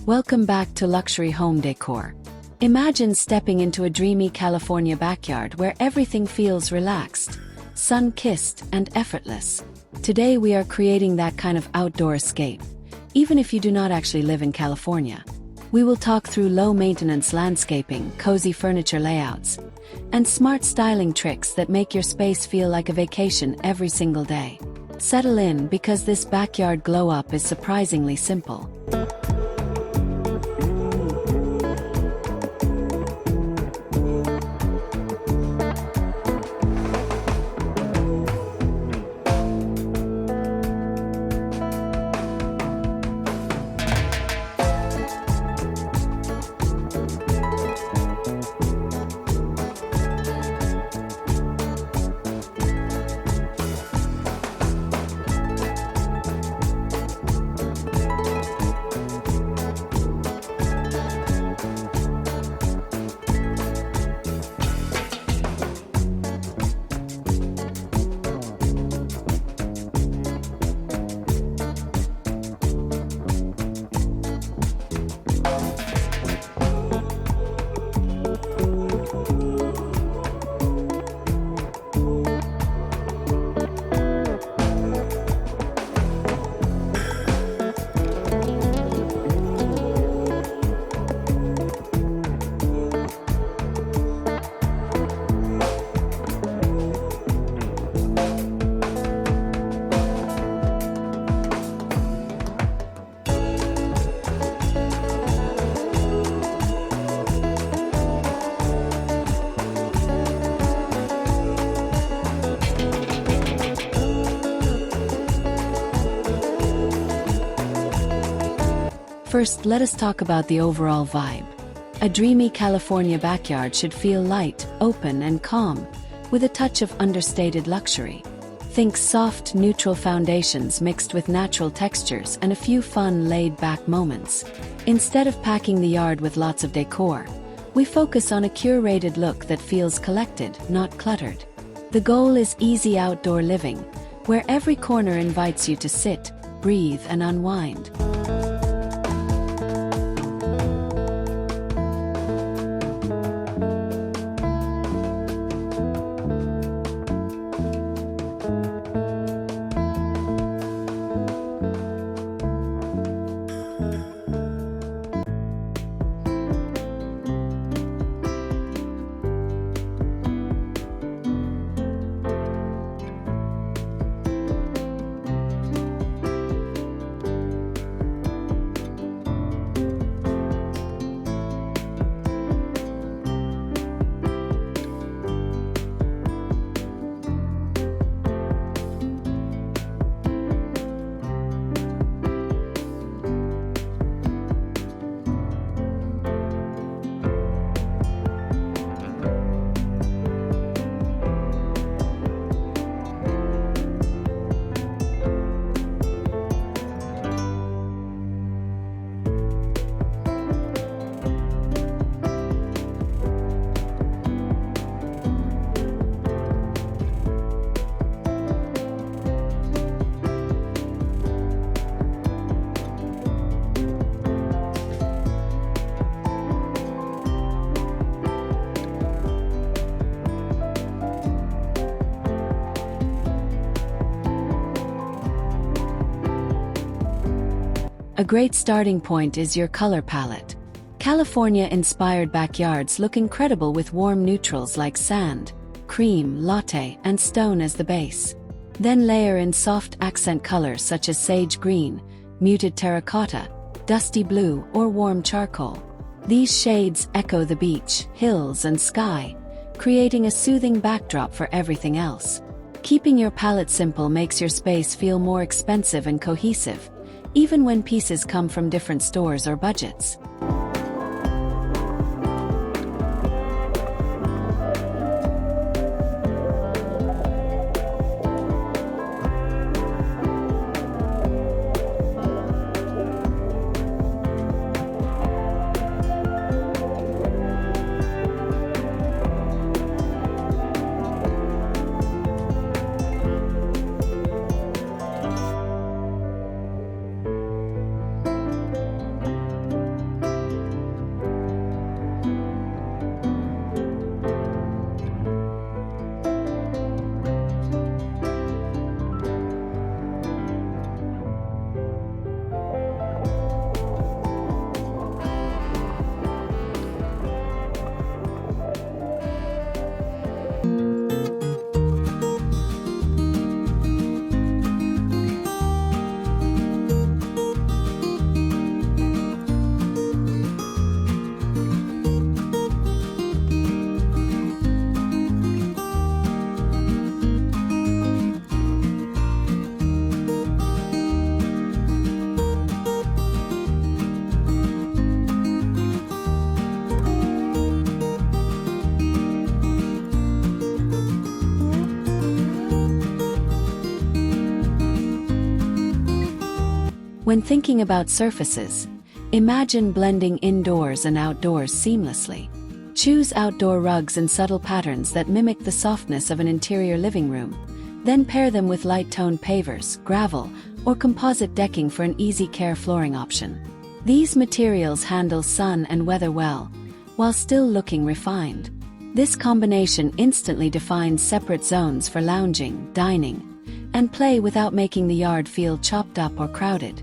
Welcome back to Luxury Home Decor. Imagine stepping into a dreamy California backyard where everything feels relaxed, sun-kissed, and effortless. Today we are creating that kind of outdoor escape, even if you do not actually live in California. We will talk through low-maintenance landscaping, cozy furniture layouts, and smart styling tricks that make your space feel like a vacation every single day. Settle in because this backyard glow-up is surprisingly simple. First, let us talk about the overall vibe. A dreamy California backyard should feel light, open, and calm, with a touch of understated luxury. Think soft, neutral foundations mixed with natural textures and a few fun, laid-back moments. Instead of packing the yard with lots of decor, we focus on a curated look that feels collected, not cluttered. The goal is easy outdoor living, where every corner invites you to sit, breathe, and unwind. A great starting point is your color palette. California-inspired backyards look incredible with warm neutrals like sand, cream, latte, and stone as the base. Then layer in soft accent colors such as sage green, muted terracotta, dusty blue, or warm charcoal. These shades echo the beach, hills, and sky, creating a soothing backdrop for everything else. Keeping your palette simple makes your space feel more expensive and cohesive, even when pieces come from different stores or budgets. When thinking about surfaces, imagine blending indoors and outdoors seamlessly. Choose outdoor rugs in subtle patterns that mimic the softness of an interior living room. Then pair them with light-toned pavers, gravel, or composite decking for an easy care flooring option. These materials handle sun and weather well, while still looking refined. This combination instantly defines separate zones for lounging, dining, and play without making the yard feel chopped up or crowded.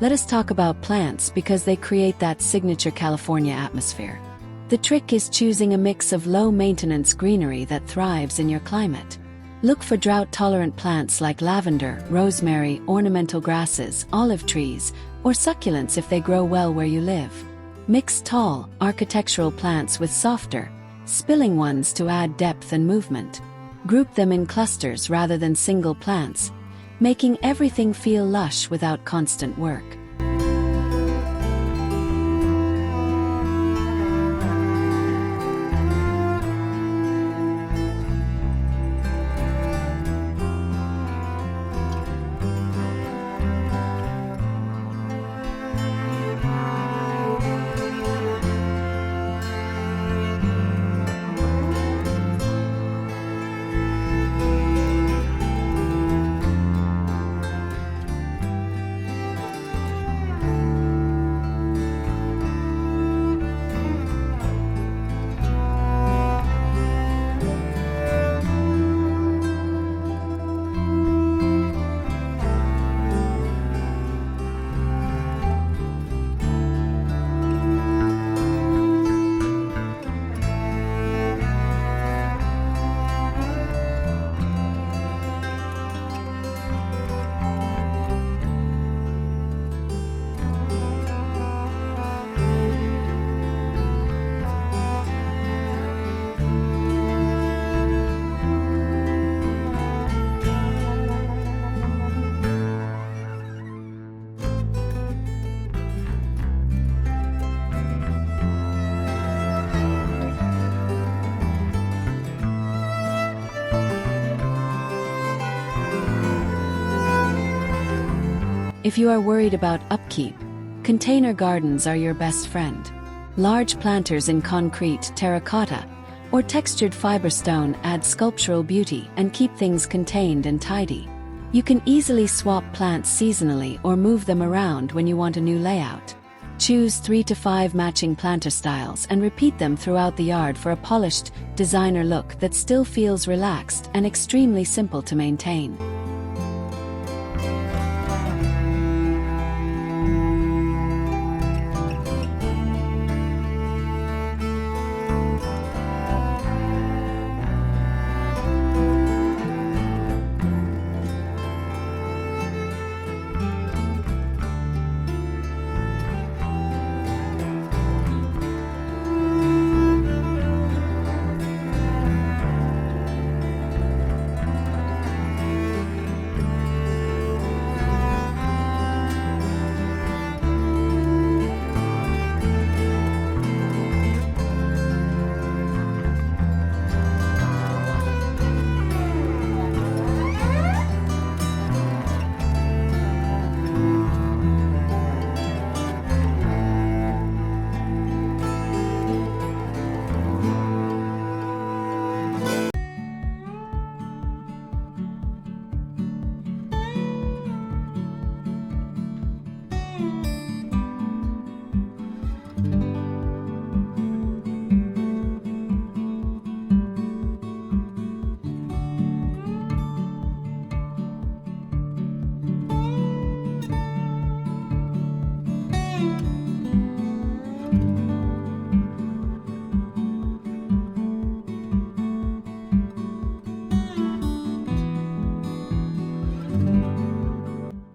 Let us talk about plants because they create that signature California atmosphere. The trick is choosing a mix of low-maintenance greenery that thrives in your climate. Look for drought-tolerant plants like lavender, rosemary, ornamental grasses, olive trees, or succulents if they grow well where you live. Mix tall, architectural plants with softer, spilling ones to add depth and movement. Group them in clusters rather than single plants, making everything feel lush without constant work. If you are worried about upkeep, container gardens are your best friend. Large planters in concrete, terracotta, or textured fiber stone add sculptural beauty and keep things contained and tidy. You can easily swap plants seasonally or move them around when you want a new layout. Choose 3 to 5 matching planter styles and repeat them throughout the yard for a polished, designer look that still feels relaxed and extremely simple to maintain.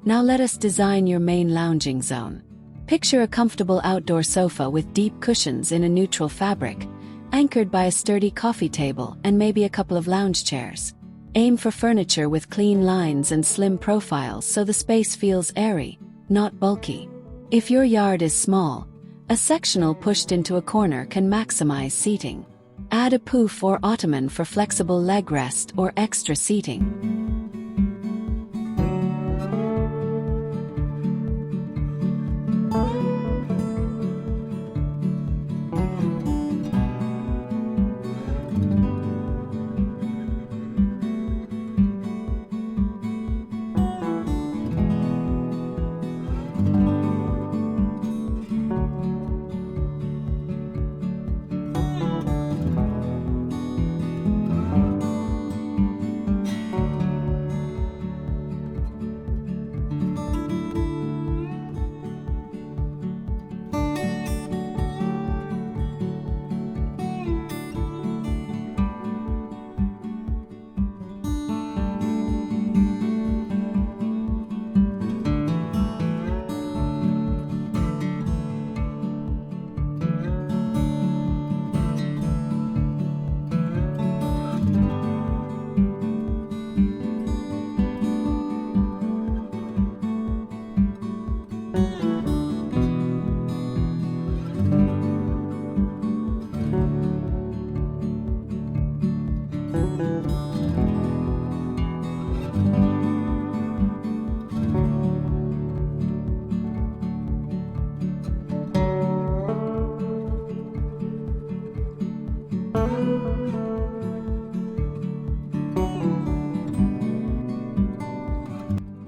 Now let us design your main lounging zone. Picture a comfortable outdoor sofa with deep cushions in a neutral fabric, anchored by a sturdy coffee table and maybe a couple of lounge chairs. Aim for furniture with clean lines and slim profiles so the space feels airy, not bulky. If your yard is small, a sectional pushed into a corner can maximize seating. Add a poof or ottoman for flexible leg rest or extra seating.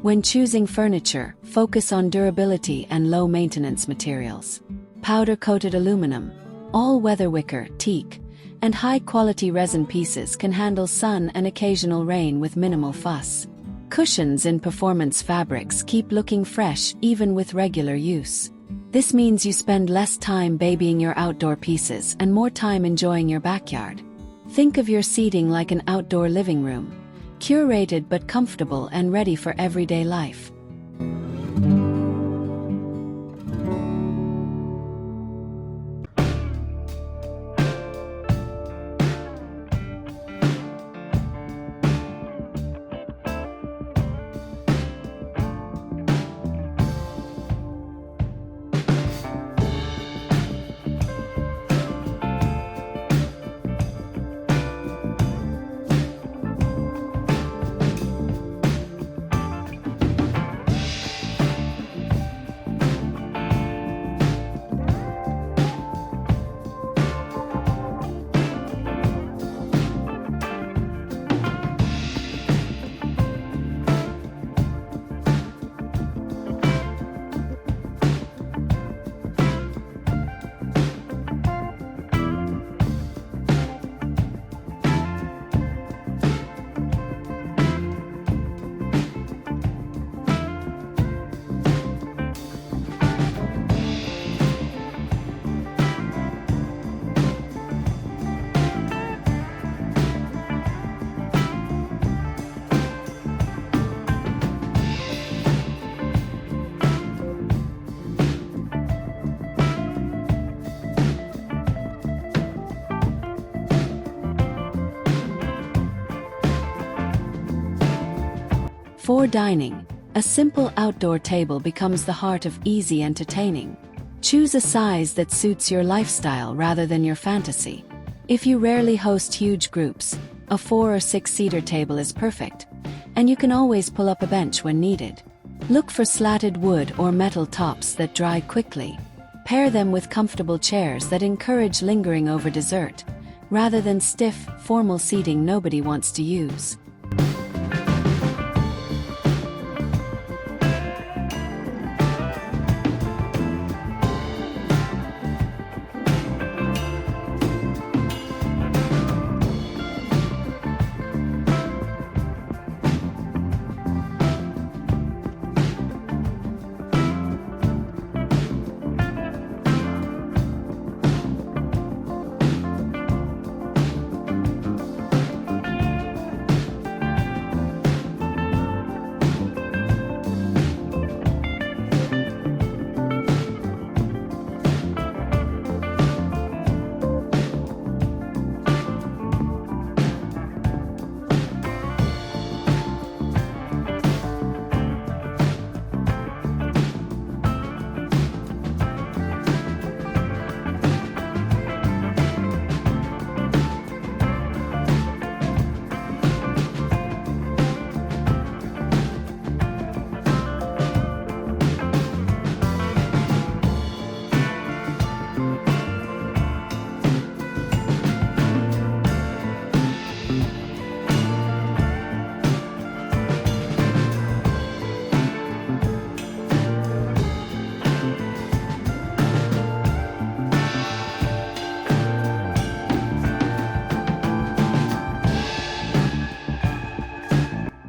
When choosing furniture, focus on durability and low-maintenance materials. Powder-coated aluminum, all-weather wicker, teak, and high-quality resin pieces can handle sun and occasional rain with minimal fuss. Cushions in performance fabrics keep looking fresh even with regular use. This means you spend less time babying your outdoor pieces and more time enjoying your backyard. Think of your seating like an outdoor living room, curated but comfortable and ready for everyday life. For dining, a simple outdoor table becomes the heart of easy entertaining. Choose a size that suits your lifestyle rather than your fantasy. If you rarely host huge groups, a 4 or 6-seater table is perfect, and you can always pull up a bench when needed. Look for slatted wood or metal tops that dry quickly. Pair them with comfortable chairs that encourage lingering over dessert, rather than stiff, formal seating nobody wants to use.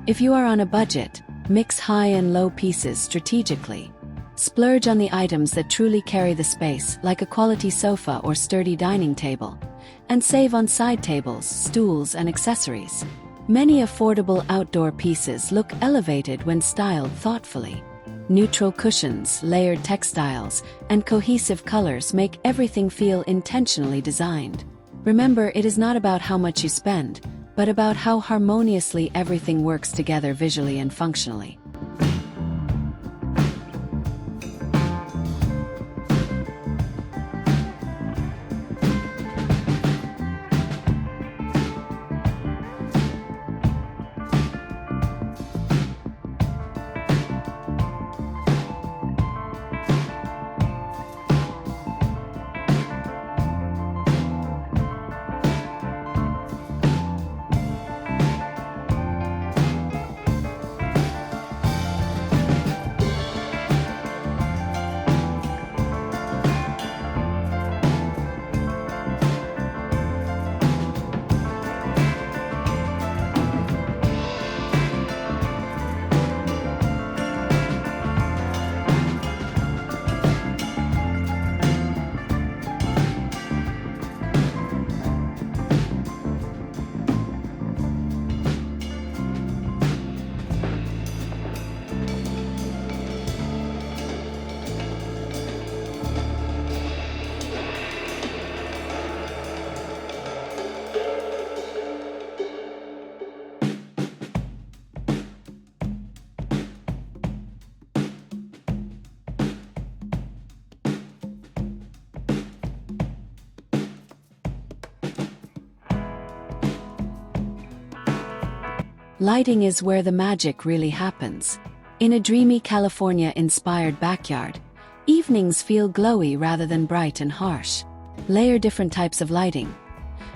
If you are on a budget, mix high and low pieces strategically. Splurge on the items that truly carry the space, like a quality sofa or sturdy dining table, and save on side tables, stools, and accessories. Many affordable outdoor pieces look elevated when styled thoughtfully. Neutral cushions, layered textiles, and cohesive colors make everything feel intentionally designed. Remember, it is not about how much you spend, but about how harmoniously everything works together visually and functionally. Lighting is where the magic really happens. In a dreamy California-inspired backyard, evenings feel glowy rather than bright and harsh. Layer different types of lighting.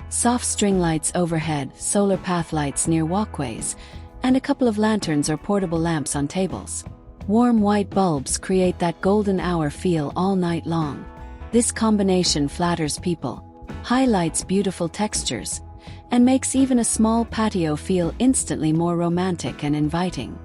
Soft string lights overhead, solar path lights near walkways, and a couple of lanterns or portable lamps on tables. Warm white bulbs create that golden hour feel all night long. This combination flatters people, highlights beautiful textures, and makes even a small patio feel instantly more romantic and inviting.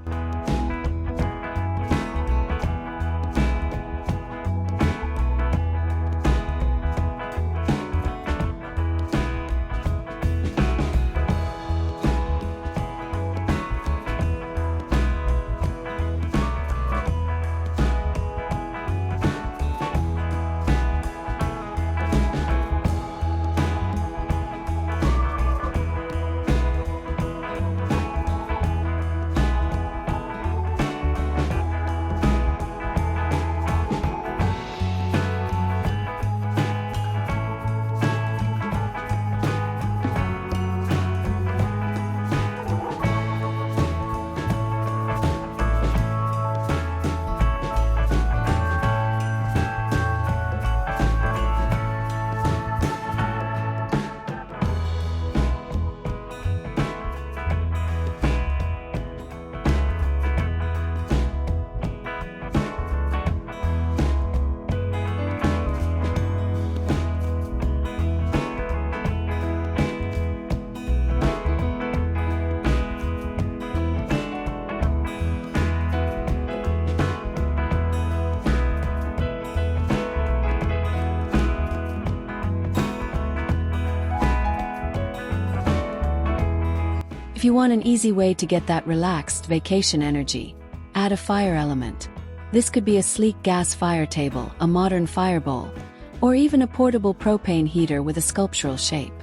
If you want an easy way to get that relaxed vacation energy, add a fire element. This could be a sleek gas fire table, a modern fire bowl, or even a portable propane heater with a sculptural shape.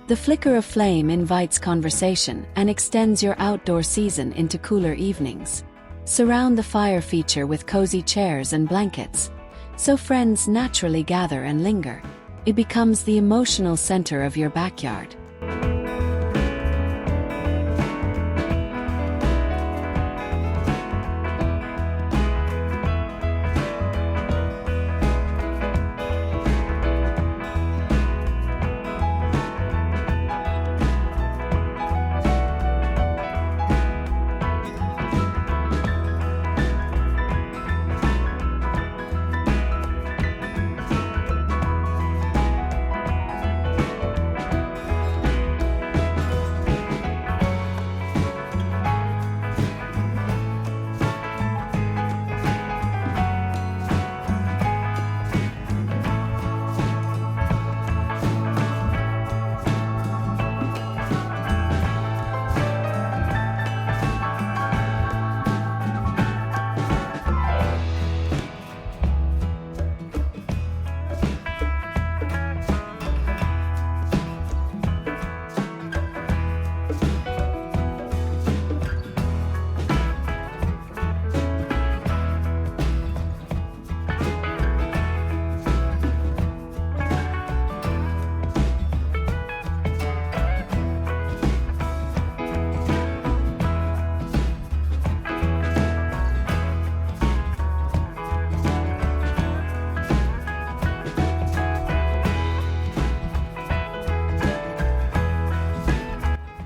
The flicker of flame invites conversation and extends your outdoor season into cooler evenings. Surround the fire feature with cozy chairs and blankets, so friends naturally gather and linger. It becomes the emotional center of your backyard.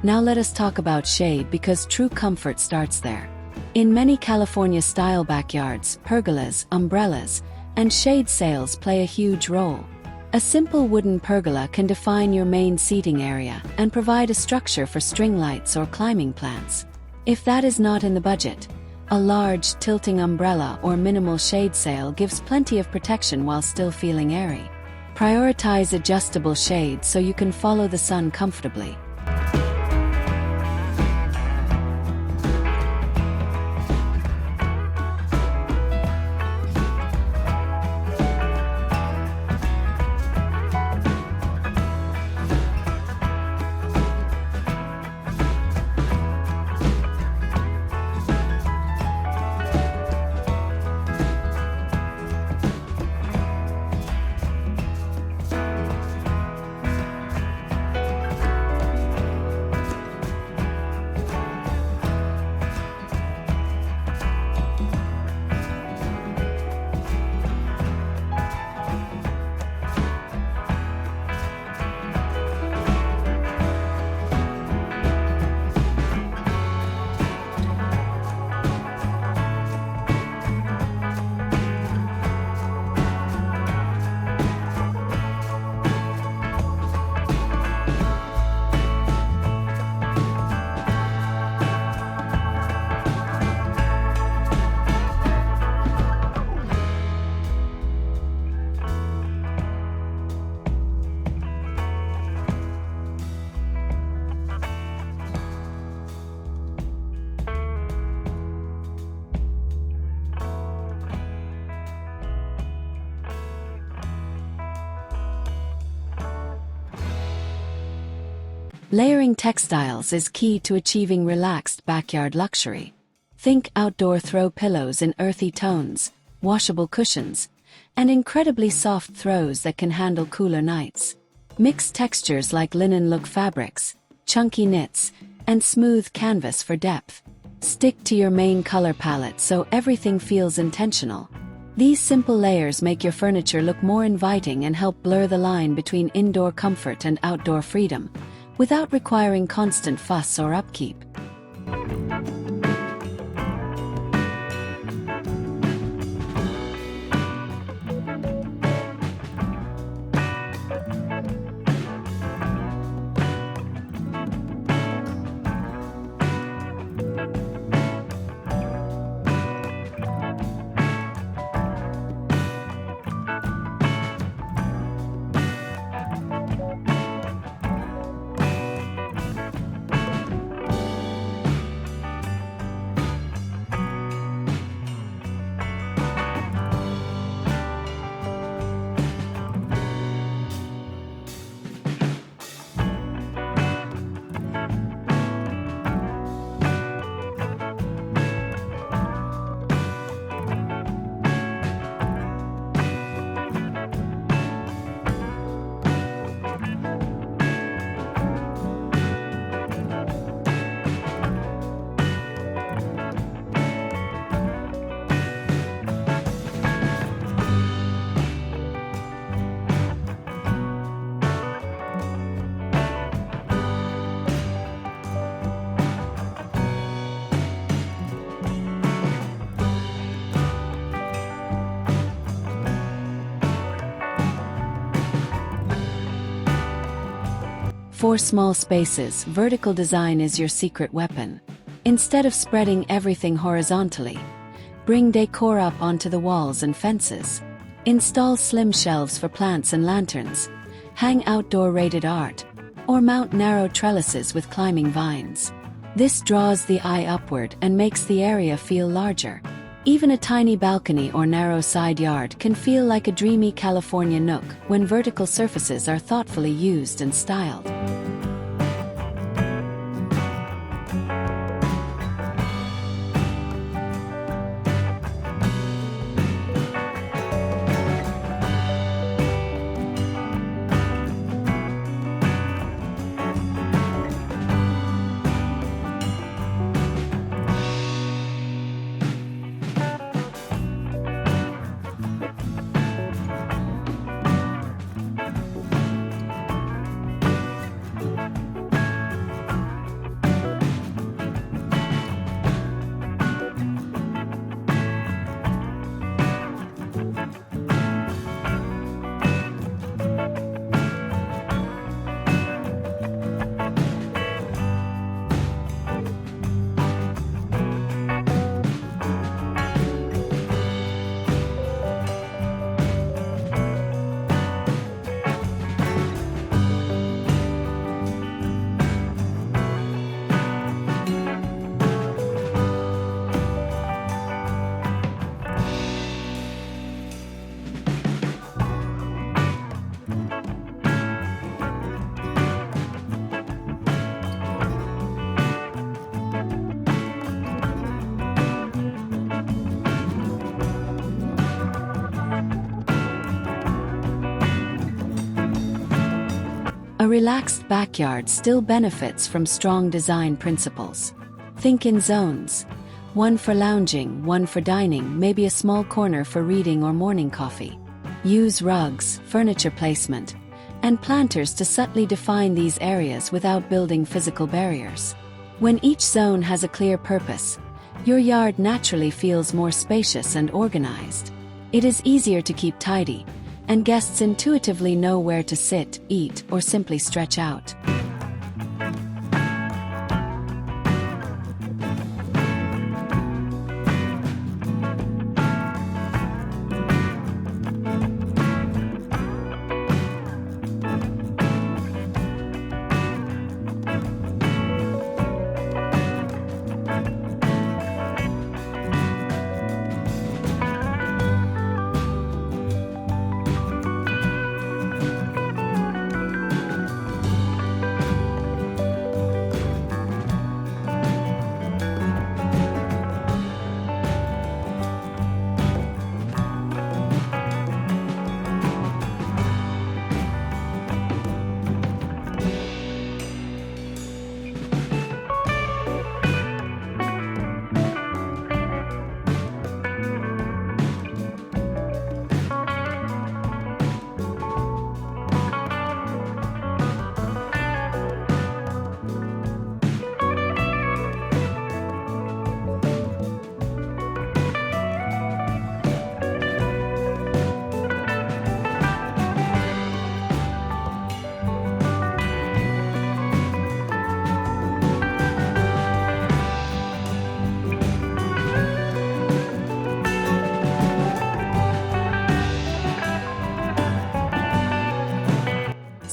Now let us talk about shade, because true comfort starts there. In many California-style backyards, pergolas, umbrellas, and shade sails play a huge role. A simple wooden pergola can define your main seating area and provide a structure for string lights or climbing plants. If that is not in the budget, a large, tilting umbrella or minimal shade sail gives plenty of protection while still feeling airy. Prioritize adjustable shade so you can follow the sun comfortably. Layering textiles is key to achieving relaxed backyard luxury. Think outdoor throw pillows in earthy tones, washable cushions, and incredibly soft throws that can handle cooler nights. Mix textures like linen look fabrics, chunky knits, and smooth canvas for depth. Stick to your main color palette so everything feels intentional. These simple layers make your furniture look more inviting and help blur the line between indoor comfort and outdoor freedom, without requiring constant fuss or upkeep. For small spaces, vertical design is your secret weapon. Instead of spreading everything horizontally, bring decor up onto the walls and fences. Install slim shelves for plants and lanterns, hang outdoor rated art, or mount narrow trellises with climbing vines. This draws the eye upward and makes the area feel larger. Even a tiny balcony or narrow side yard can feel like a dreamy California nook when vertical surfaces are thoughtfully used and styled. A relaxed backyard still benefits from strong design principles. Think in zones. One for lounging, one for dining, maybe a small corner for reading or morning coffee. Use rugs, furniture placement, and planters to subtly define these areas without building physical barriers. When each zone has a clear purpose, your yard naturally feels more spacious and organized. It is easier to keep tidy, and guests intuitively know where to sit, eat, or simply stretch out.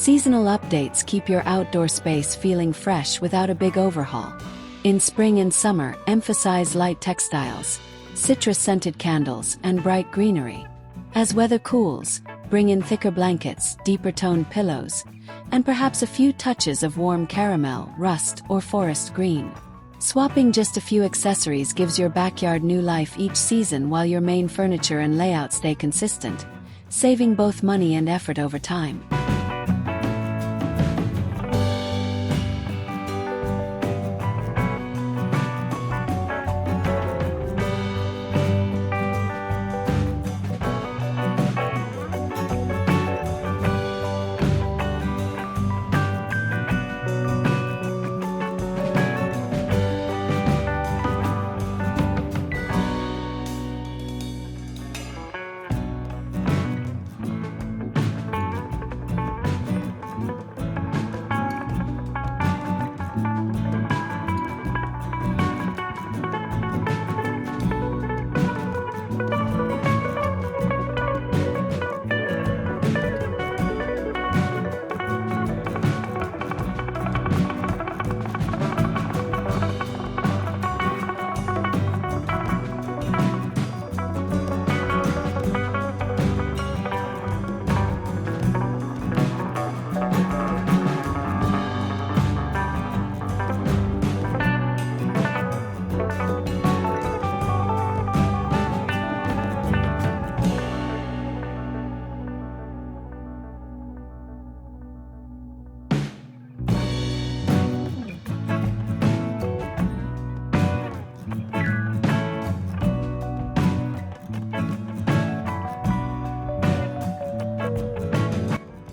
Seasonal updates keep your outdoor space feeling fresh without a big overhaul. In spring and summer, emphasize light textiles, citrus-scented candles, and bright greenery. As weather cools, bring in thicker blankets, deeper-toned pillows, and perhaps a few touches of warm caramel, rust, or forest green. Swapping just a few accessories gives your backyard new life each season while your main furniture and layout stay consistent, saving both money and effort over time.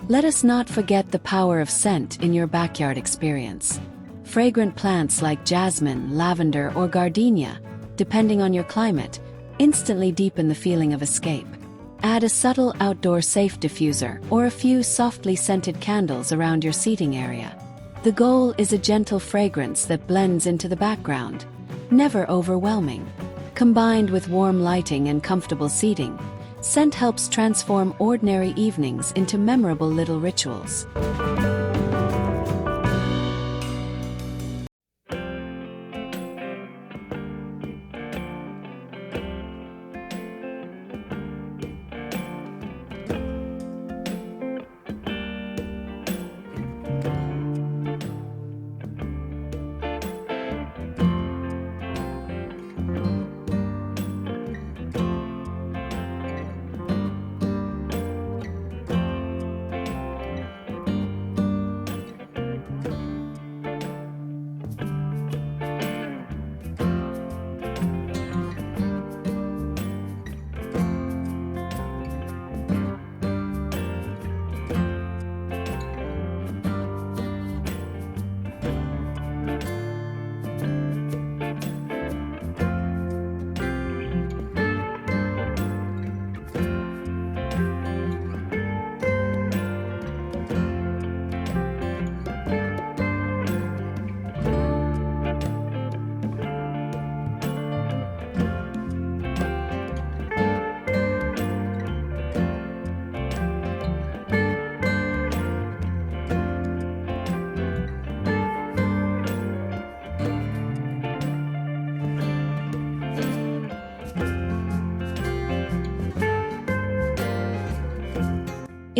Let us not forget the power of scent in your backyard experience. Fragrant plants like jasmine, lavender, or gardenia, depending on your climate, instantly deepen the feeling of escape. Add a subtle outdoor safe diffuser or a few softly scented candles around your seating area. The goal is a gentle fragrance that blends into the background, never overwhelming. Combined with warm lighting and comfortable seating, scent helps transform ordinary evenings into memorable little rituals.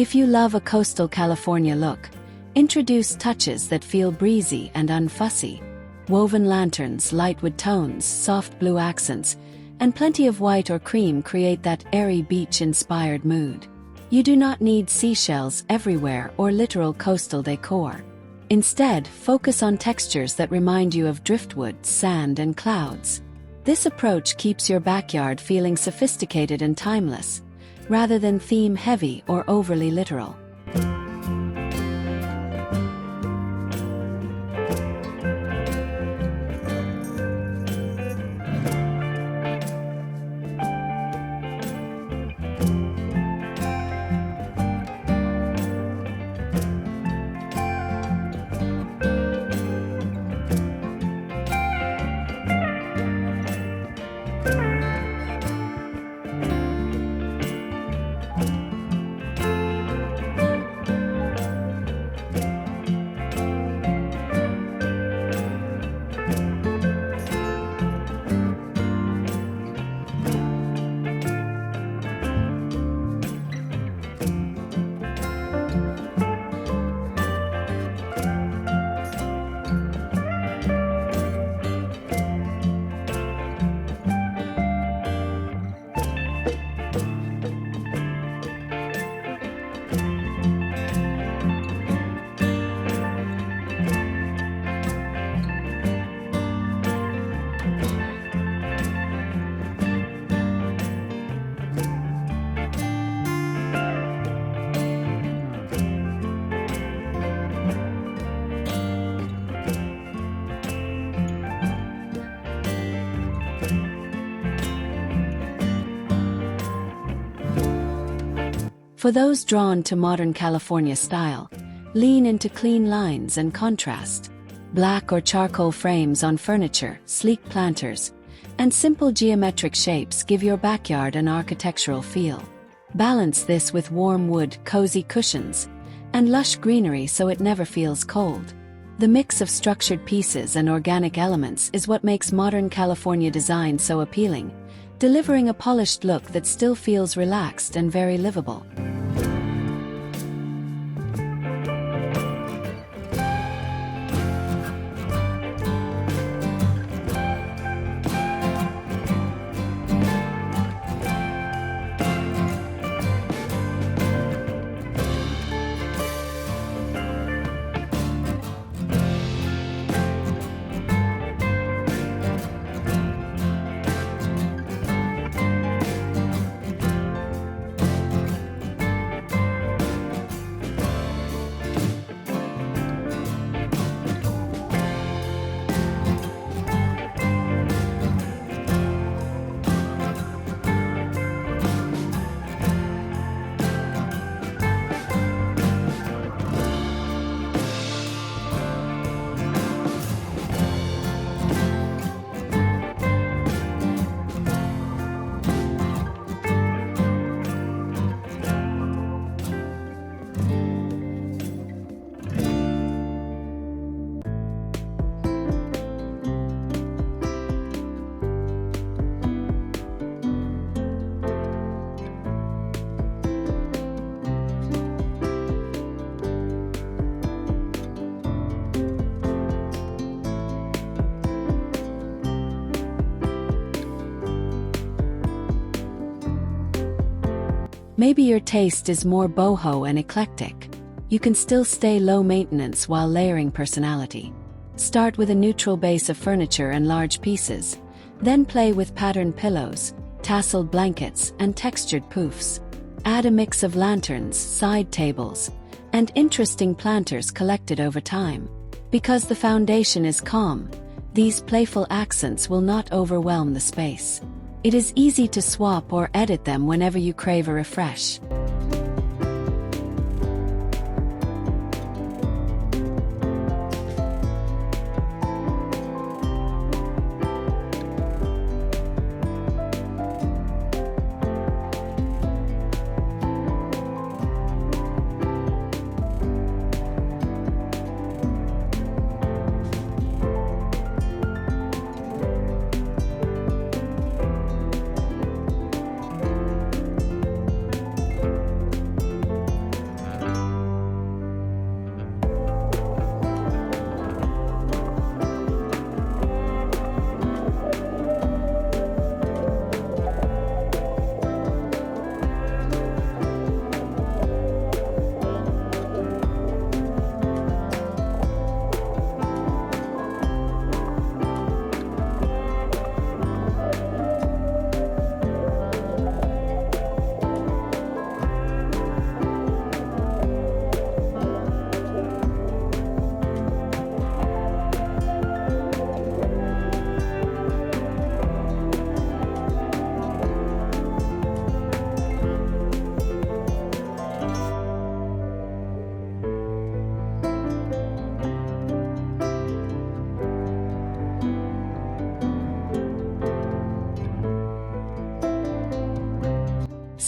If you love a coastal California look, introduce touches that feel breezy and unfussy. Woven lanterns, light wood tones, soft blue accents, and plenty of white or cream create that airy beach-inspired mood. You do not need seashells everywhere or literal coastal decor. Instead, focus on textures that remind you of driftwood, sand, and clouds. This approach keeps your backyard feeling sophisticated and timeless, rather than theme-heavy or overly literal. For those drawn to modern California style, lean into clean lines and contrast. Black or charcoal frames on furniture, sleek planters, and simple geometric shapes give your backyard an architectural feel. Balance this with warm wood, cozy cushions, and lush greenery so it never feels cold. The mix of structured pieces and organic elements is what makes modern California design so appealing, delivering a polished look that still feels relaxed and very livable. Maybe your taste is more boho and eclectic. You can still stay low maintenance while layering personality. Start with a neutral base of furniture and large pieces, then play with patterned pillows, tasseled blankets, and textured poofs. Add a mix of lanterns, side tables, and interesting planters collected over time. Because the foundation is calm, these playful accents will not overwhelm the space. It is easy to swap or edit them whenever you crave a refresh.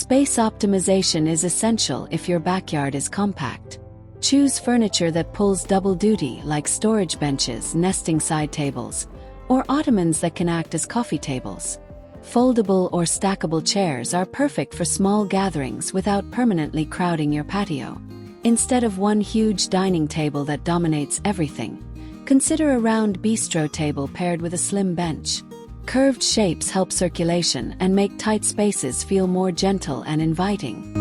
Space optimization is essential if your backyard is compact. Choose furniture that pulls double duty, like storage benches, nesting side tables, or ottomans that can act as coffee tables. Foldable or stackable chairs are perfect for small gatherings without permanently crowding your patio. Instead of one huge dining table that dominates everything, consider a round bistro table paired with a slim bench. Curved shapes help circulation and make tight spaces feel more gentle and inviting.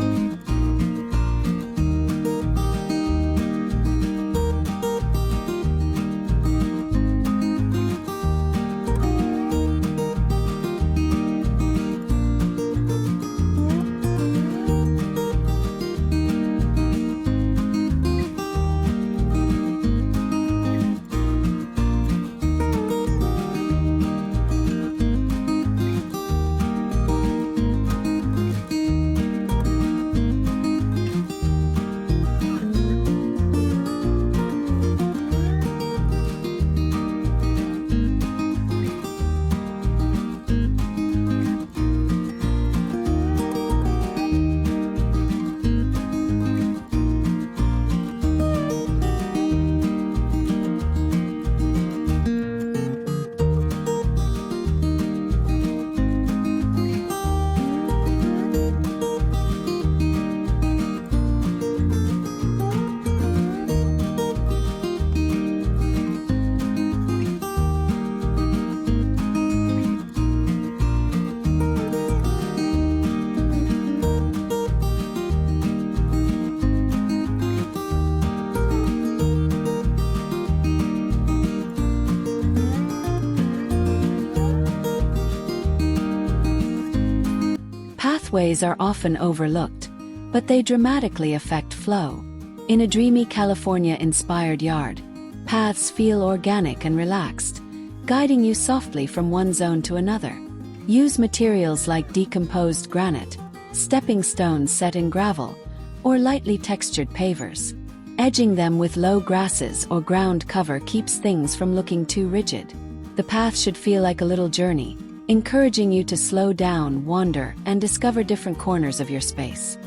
Pathways are often overlooked, but they dramatically affect flow. In a dreamy California-inspired yard, paths feel organic and relaxed, guiding you softly from one zone to another. Use materials like decomposed granite, stepping stones set in gravel, or lightly textured pavers. Edging them with low grasses or ground cover keeps things from looking too rigid. The path should feel like a little journey, encouraging you to slow down, wander, and discover different corners of your space.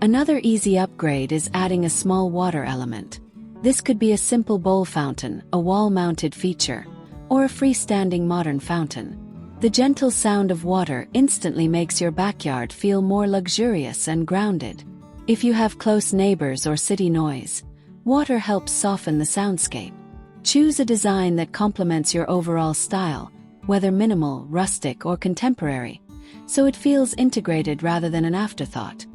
Another easy upgrade is adding a small water element. This could be a simple bowl fountain, a wall-mounted feature, or a freestanding modern fountain. The gentle sound of water instantly makes your backyard feel more luxurious and grounded. If you have close neighbors or city noise, water helps soften the soundscape. Choose a design that complements your overall style, whether minimal, rustic, or contemporary, so it feels integrated rather than an afterthought.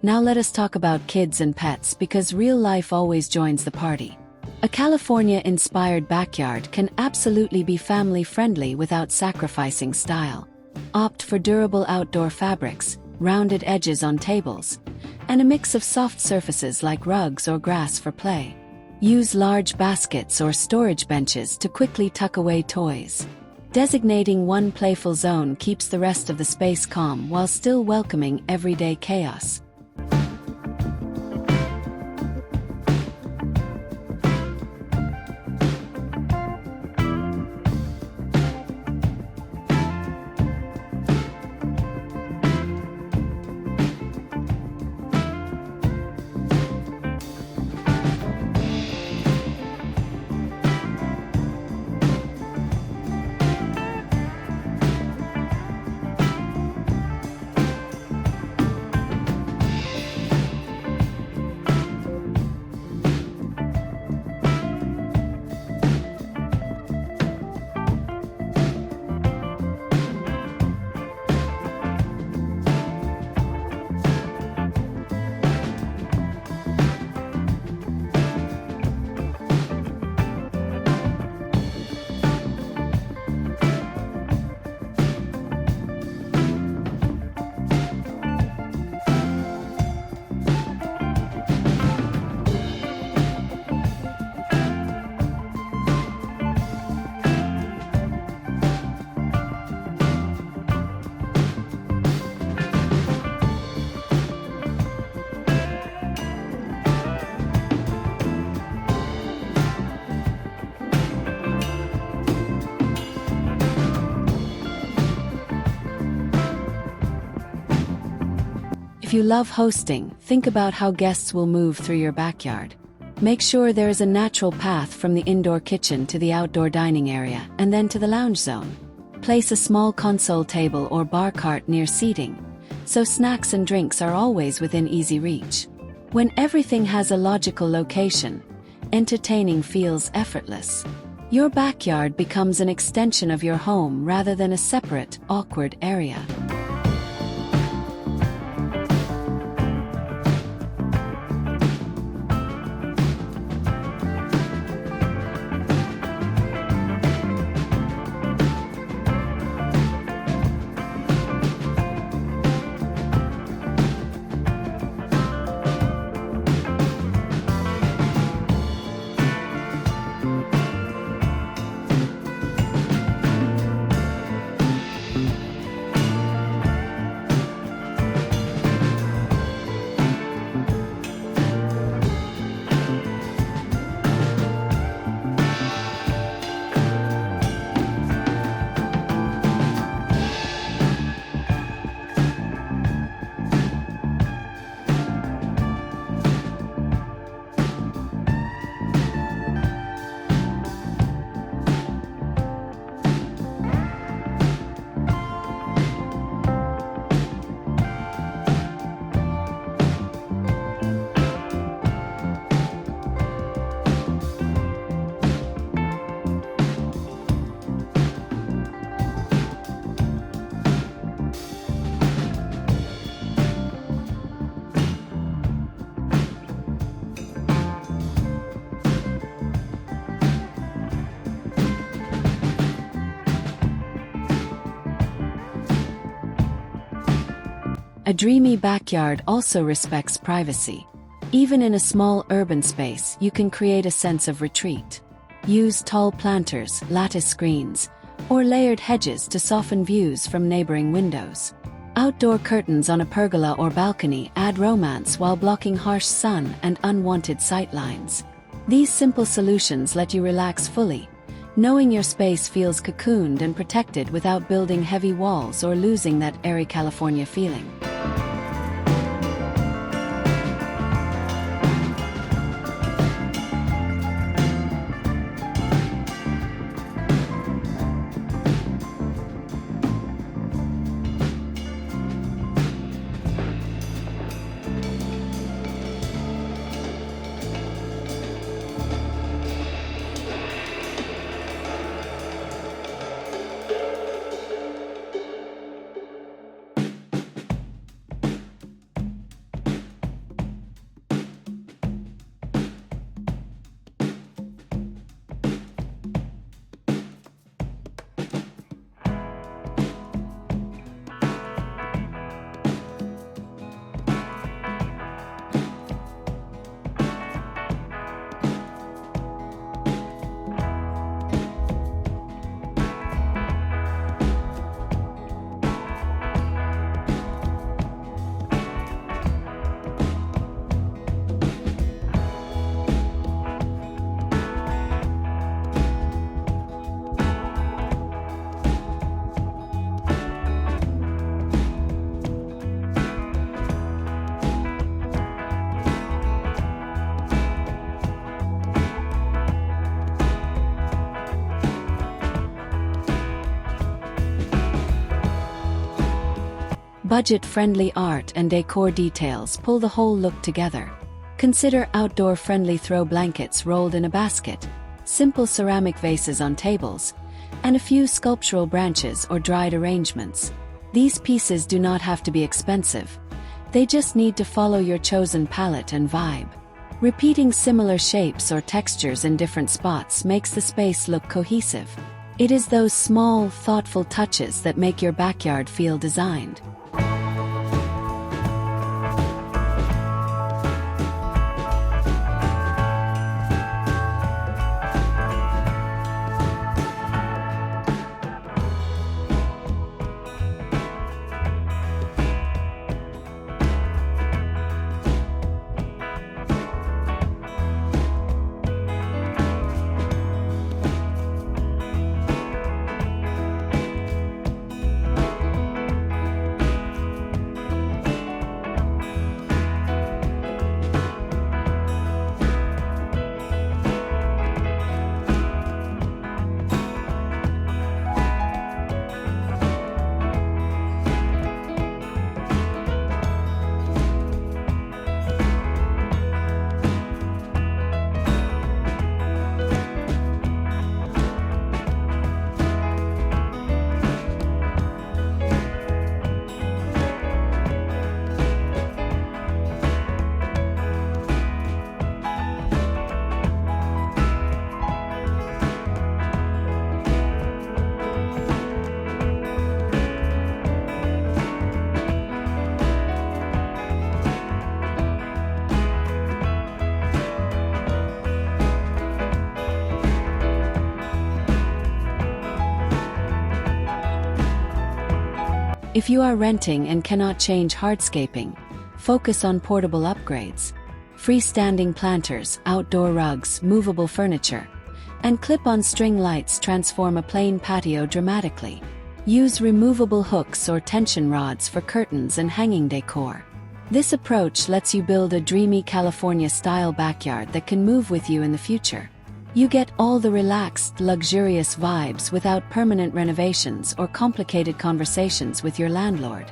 Now let us talk about kids and pets because real life always joins the party. A California-inspired backyard can absolutely be family-friendly without sacrificing style. Opt for durable outdoor fabrics, rounded edges on tables, and a mix of soft surfaces like rugs or grass for play. Use large baskets or storage benches to quickly tuck away toys. Designating one playful zone keeps the rest of the space calm while still welcoming everyday chaos. If you love hosting, think about how guests will move through your backyard. Make sure there is a natural path from the indoor kitchen to the outdoor dining area and then to the lounge zone. Place a small console table or bar cart near seating, so snacks and drinks are always within easy reach. When everything has a logical location, entertaining feels effortless. Your backyard becomes an extension of your home rather than a separate, awkward area. A dreamy backyard also respects privacy. Even in a small urban space, you can create a sense of retreat. Use tall planters, lattice screens, or layered hedges to soften views from neighboring windows. Outdoor curtains on a pergola or balcony add romance while blocking harsh sun and unwanted sightlines. These simple solutions let you relax fully, knowing your space feels cocooned and protected without building heavy walls or losing that airy California feeling. Budget-friendly art and decor details pull the whole look together. Consider outdoor-friendly throw blankets rolled in a basket, simple ceramic vases on tables, and a few sculptural branches or dried arrangements. These pieces do not have to be expensive. They just need to follow your chosen palette and vibe. Repeating similar shapes or textures in different spots makes the space look cohesive. It is those small, thoughtful touches that make your backyard feel designed. If you are renting and cannot change hardscaping, focus on portable upgrades. Freestanding planters, outdoor rugs, movable furniture, and clip-on string lights transform a plain patio dramatically. Use removable hooks or tension rods for curtains and hanging decor. This approach lets you build a dreamy California-style backyard that can move with you in the future. You get all the relaxed, luxurious vibes without permanent renovations or complicated conversations with your landlord.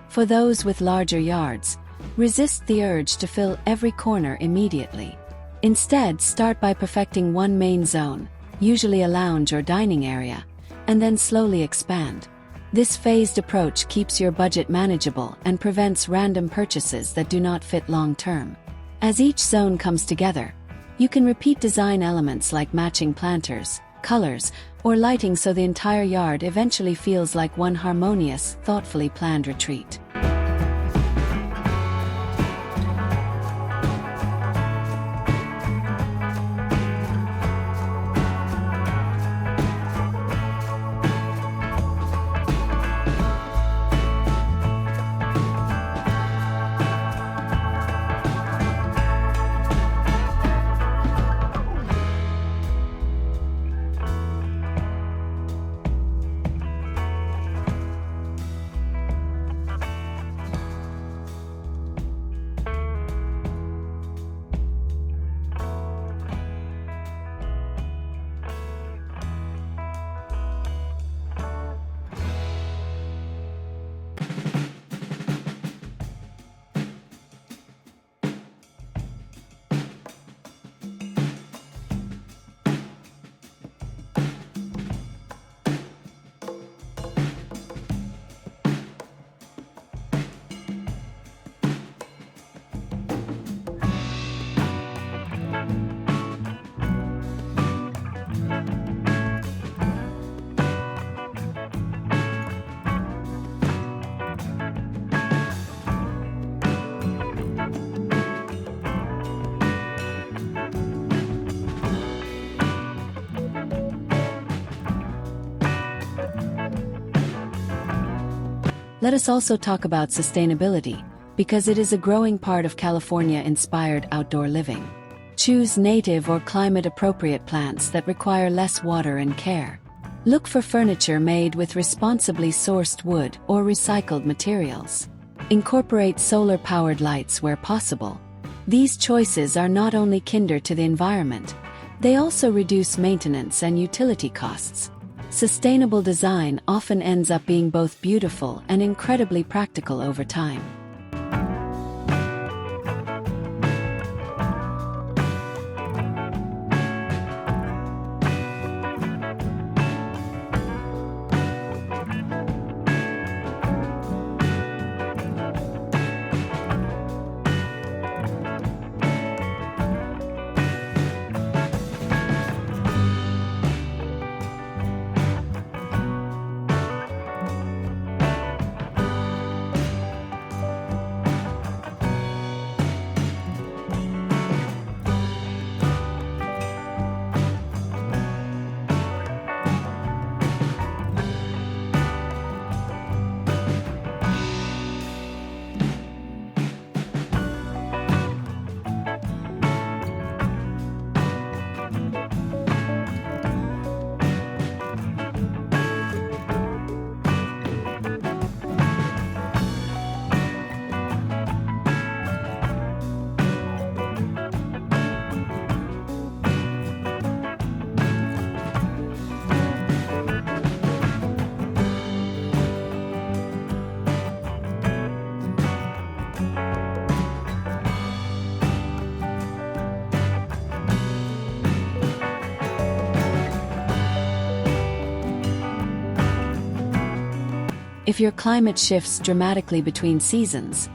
For those with larger yards, resist the urge to fill every corner immediately. Instead, start by perfecting one main zone, usually a lounge or dining area, and then slowly expand. This phased approach keeps your budget manageable and prevents random purchases that do not fit long-term. As each zone comes together, you can repeat design elements like matching planters, colors, or lighting so the entire yard eventually feels like one harmonious, thoughtfully planned retreat. Let us also talk about sustainability, because it is a growing part of California-inspired outdoor living. Choose native or climate-appropriate plants that require less water and care. Look for furniture made with responsibly sourced wood or recycled materials. Incorporate solar-powered lights where possible. These choices are not only kinder to the environment, they also reduce maintenance and utility costs. Sustainable design often ends up being both beautiful and incredibly practical over time. If your climate shifts dramatically between seasons,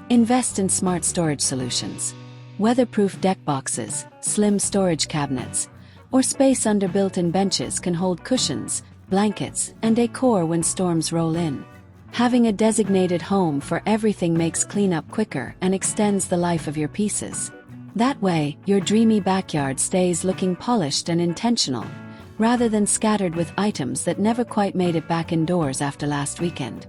invest in smart storage solutions. Weatherproof deck boxes, slim storage cabinets, or space under built-in benches can hold cushions, blankets, and decor when storms roll in. Having a designated home for everything makes cleanup quicker and extends the life of your pieces. That way, your dreamy backyard stays looking polished and intentional, rather than scattered with items that never quite made it back indoors after last weekend.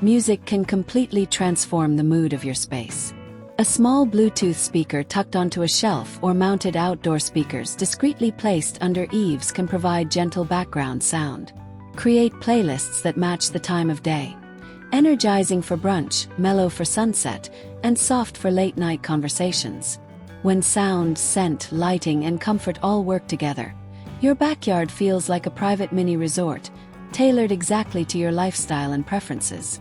Music can completely transform the mood of your space. A small Bluetooth speaker tucked onto a shelf or mounted outdoor speakers discreetly placed under eaves can provide gentle background sound. Create playlists that match the time of day. Energizing for brunch, mellow for sunset, and soft for late-night conversations. When sound, scent, lighting, and comfort all work together, your backyard feels like a private mini resort, tailored exactly to your lifestyle and preferences.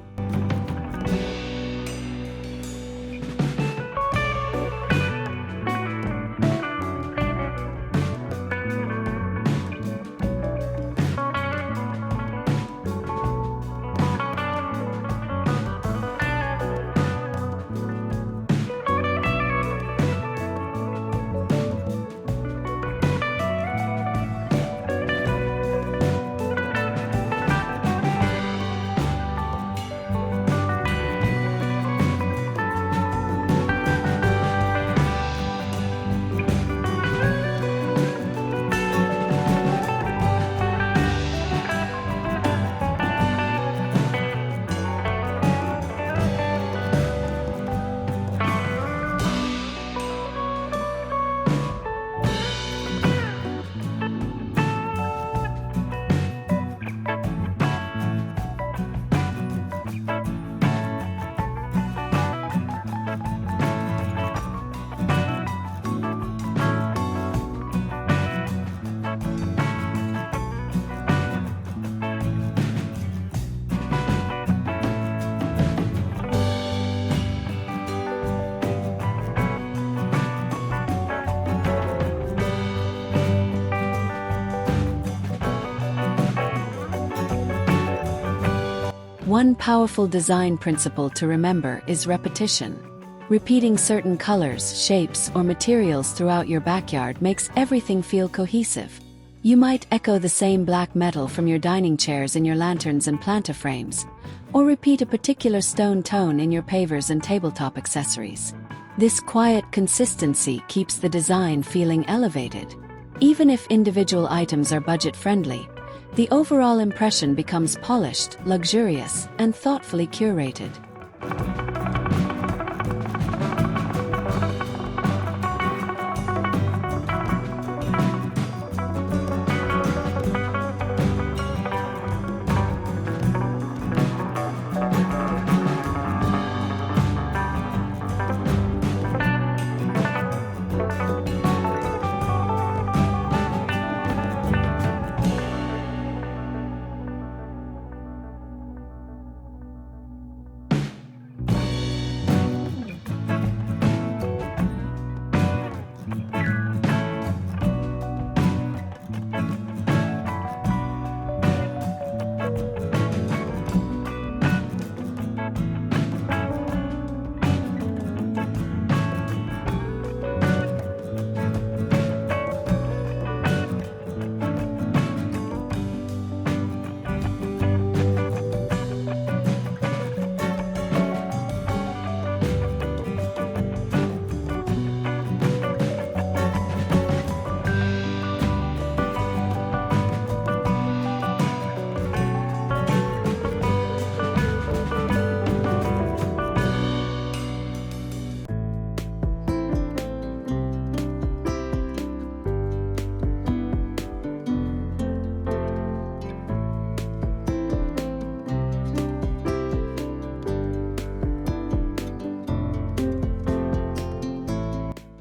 One powerful design principle to remember is repetition. Repeating certain colors, shapes, or materials throughout your backyard makes everything feel cohesive. You might echo the same black metal from your dining chairs in your lanterns and planta frames, or repeat a particular stone tone in your pavers and tabletop accessories. This quiet consistency keeps the design feeling elevated. Even if individual items are budget-friendly, the overall impression becomes polished, luxurious, and thoughtfully curated.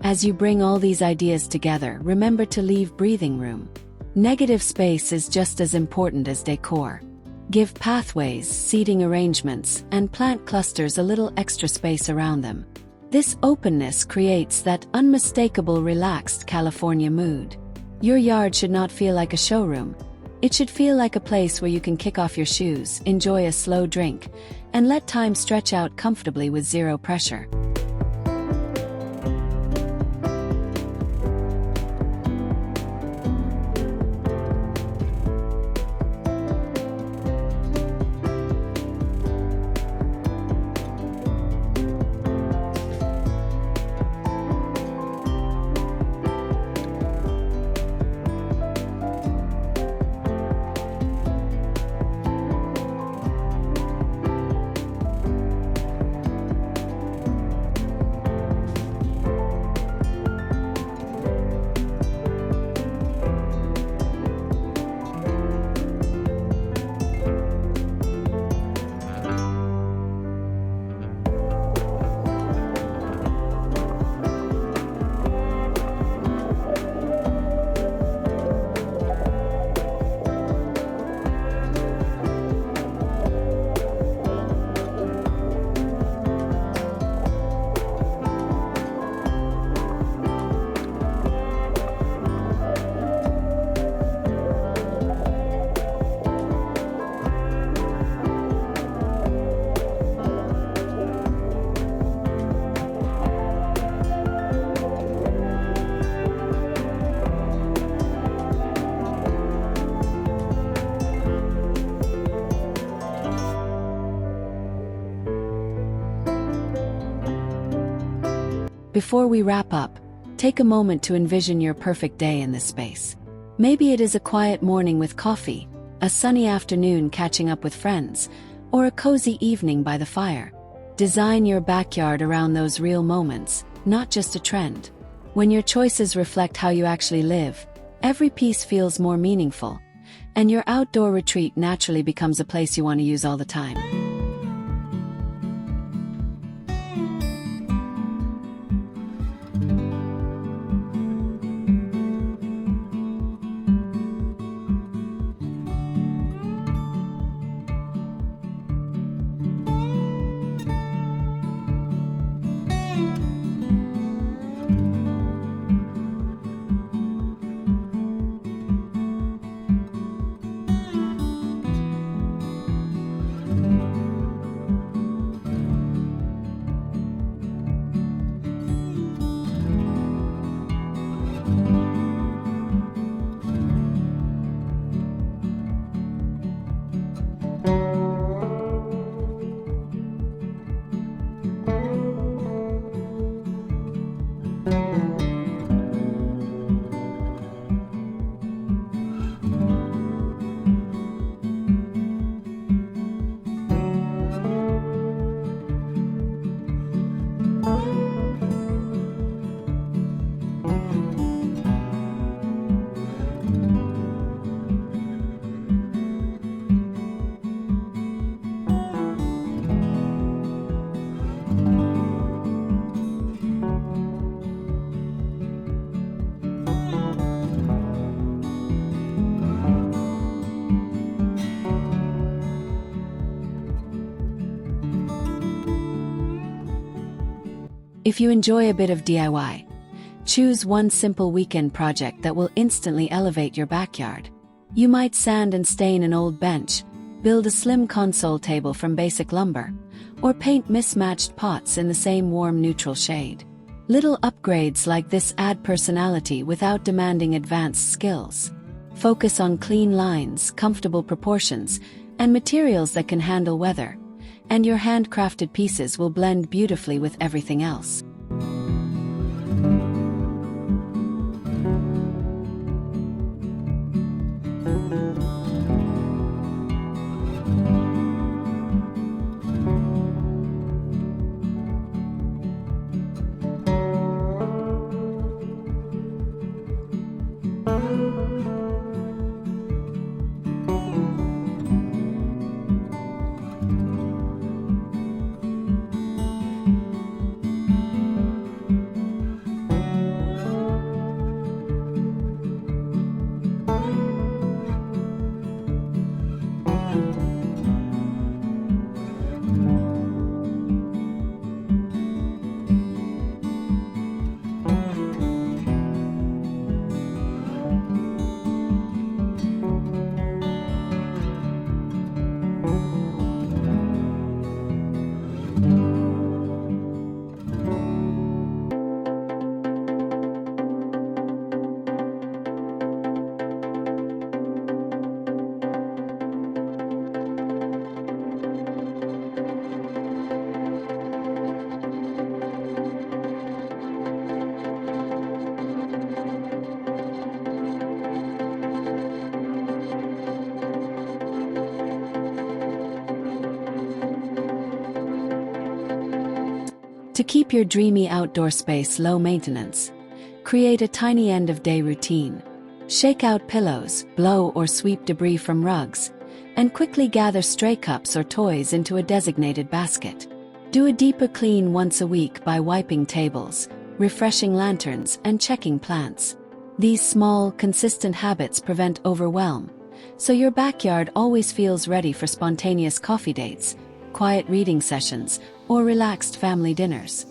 As you bring all these ideas together, remember to leave breathing room. Negative space is just as important as decor. Give pathways, seating arrangements, and plant clusters a little extra space around them. This openness creates that unmistakable relaxed California mood. Your yard should not feel like a showroom. It should feel like a place where you can kick off your shoes, enjoy a slow drink, and let time stretch out comfortably with zero pressure. Before we wrap up, take a moment to envision your perfect day in this space. Maybe it is a quiet morning with coffee, a sunny afternoon catching up with friends, or a cozy evening by the fire. Design your backyard around those real moments, not just a trend. When your choices reflect how you actually live, every piece feels more meaningful, and your outdoor retreat naturally becomes a place you want to use all the time. If you enjoy a bit of DIY, choose one simple weekend project that will instantly elevate your backyard. You might sand and stain an old bench, build a slim console table from basic lumber, or paint mismatched pots in the same warm neutral shade. Little upgrades like this add personality without demanding advanced skills. Focus on clean lines, comfortable proportions, and materials that can handle weather, and your handcrafted pieces will blend beautifully with everything else. To keep your dreamy outdoor space low maintenance, create a tiny end-of-day routine. Shake out pillows, blow or sweep debris from rugs, and quickly gather stray cups or toys into a designated basket. Do a deeper clean once a week by wiping tables, refreshing lanterns, and checking plants. These small, consistent habits prevent overwhelm, so your backyard always feels ready for spontaneous coffee dates, quiet reading sessions, or relaxed family dinners.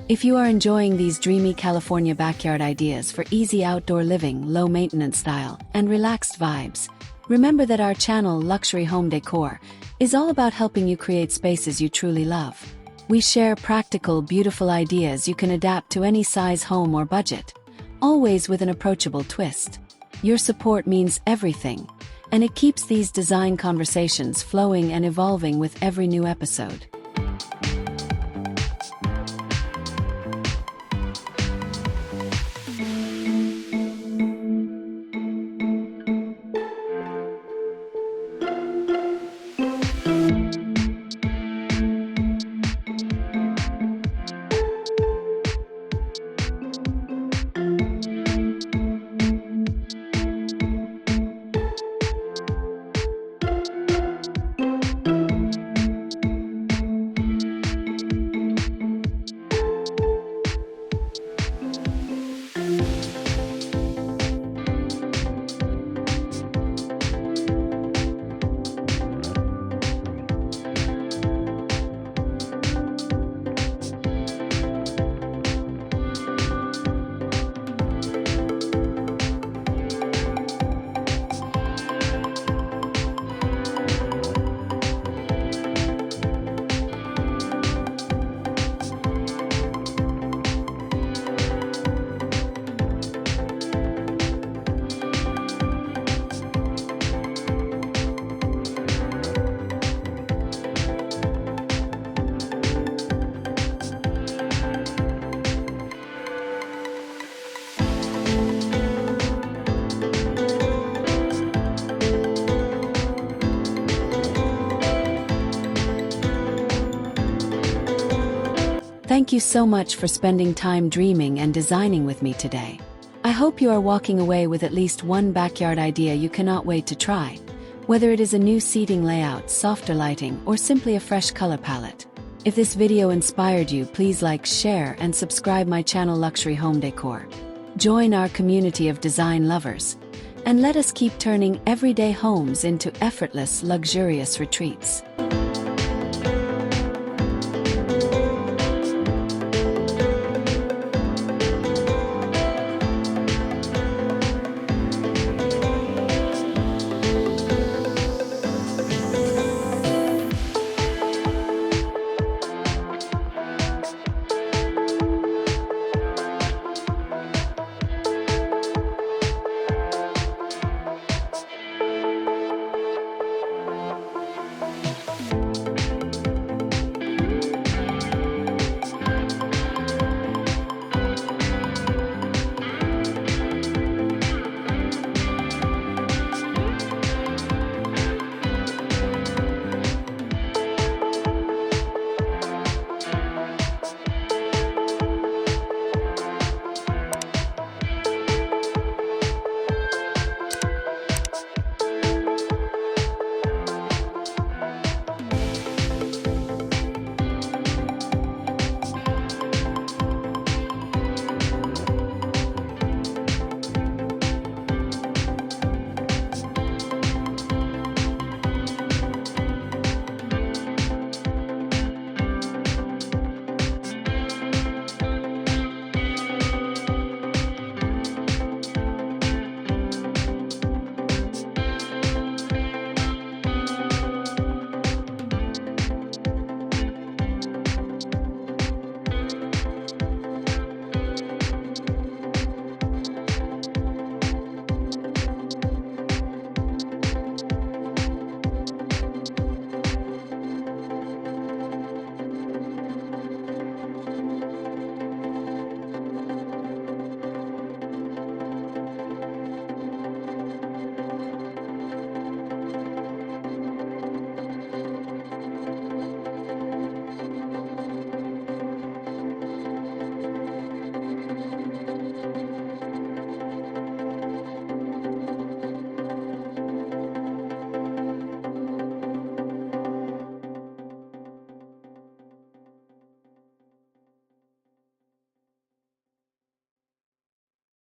If you are enjoying these dreamy California backyard ideas for easy outdoor living, low maintenance style, and relaxed vibes, remember that our channel Luxury Home Decor is all about helping you create spaces you truly love. We share practical, beautiful ideas you can adapt to any size home or budget, always with an approachable twist. Your support means everything, and it keeps these design conversations flowing and evolving with every new episode. you so much for spending time dreaming and designing with me today. I hope you are walking away with at least one backyard idea you cannot wait to try, whether it is a new seating layout, softer lighting, or simply a fresh color palette. If this video inspired you, please like, share, and subscribe my channel Luxury Home Decor. Join our community of design lovers, and let us keep turning everyday homes into effortless, luxurious retreats.